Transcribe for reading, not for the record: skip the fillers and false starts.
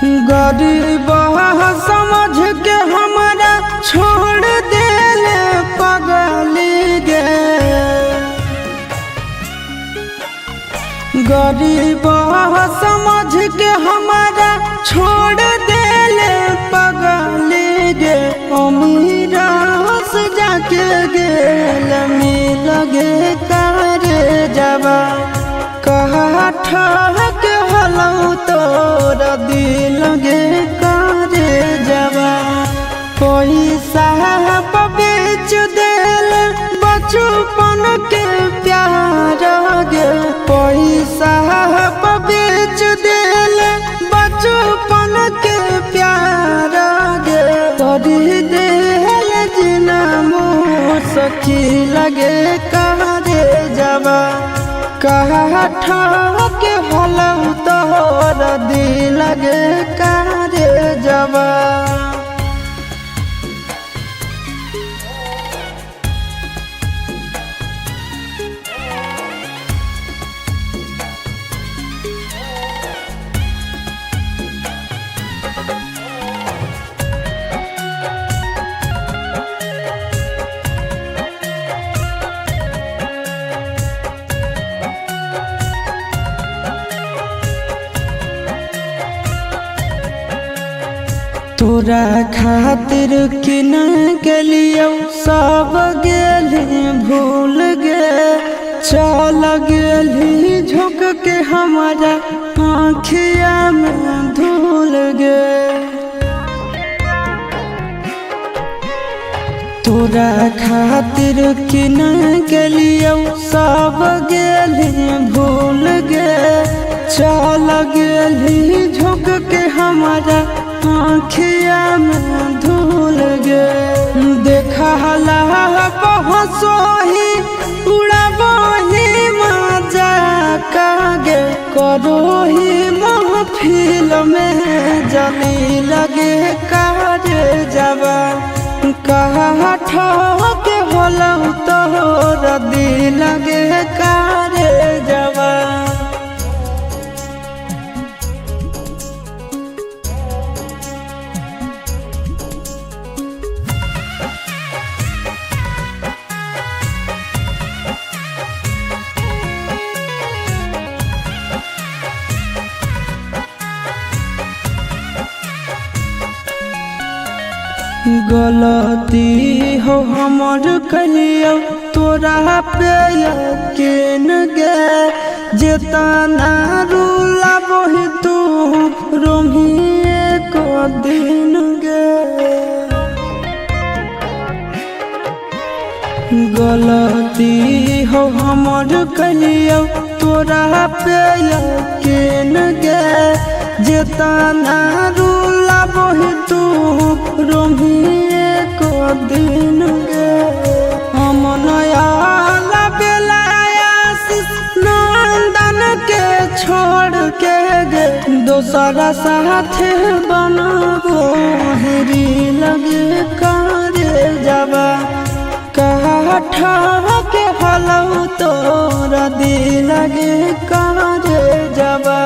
गरीब समझ के हमारा छोड़ देले पगली गे। गरीब समझ के हमारा छोड़ देले पगली गे। अमीर से जाके गेल मिल गे करे जबा कहा ठहक हलौ तोरा दिल गे करे जबा। पैसा बेच देल बचपन के प्यार गे। पैसा बेच देल बचपन के प्यार गे। तोरी देल जिना मुसकी लगे करे जबा कहा ठहक हलौ तोरा दिल गे करे जबा। तोरा खातिर किन गेलियो सब गेली भूल गे। चल गेली झुक के हमारा आँखिया में धूल गे। तोरा खातिर किन गेलियो सब गेली भूल गे। चल गेली झुक के हमारा आँखिया में धूल गे। देखला पहुँचोही उड़ाबही मजा कागे। करोही महफिल में जली लगे करे जबा कहा ठहक हलौ तोरा दिल लगे करे जबा। गलती हो हमर कहियो तोरा पे यकीन गे। जेतना रूला बही तू रोमी एक दिन गे। गलती हो हमर कहियो तोरा पे यकीन गे। जेतना रूला बही तू रोमी एक दिन गे। हम नया बेलायासिस नंदन के छोड़ के गे। दोसरा साथे बनबो हेरी लगे करे जबा कहा ठहक हलौ तोरा दिल लगे करे जबा।